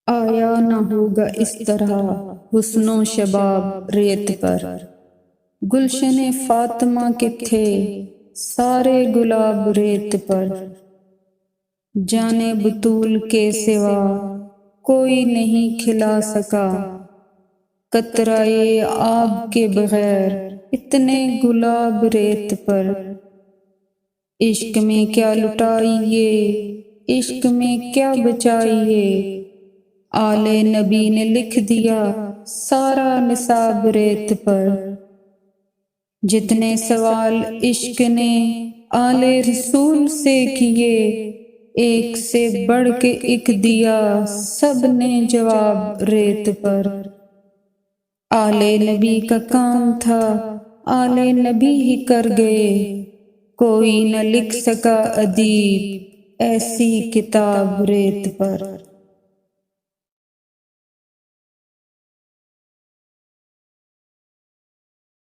آیا نہ ہوگا اس طرح حسن و شباب ریت پر، گلشن فاطمہ کے تھے سارے گلاب ریت پر، جانے بطول کے سوا کوئی نہیں کھلا سکا، قطرۂ آب کے بغیر اتنے گلاب ریت پر، عشق میں کیا لٹائیے عشق میں کیا بچائیے، آل نبی نے لکھ دیا سارا نصاب ریت پر، جتنے سوال عشق نے آل رسول سے کیے، ایک سے بڑھ کے ایک دیا سب نے جواب ریت پر، آل نبی کا کام تھا آل نبی ہی کر گئے، کوئی نہ لکھ سکا ادیب ایسی کتاب ریت پر۔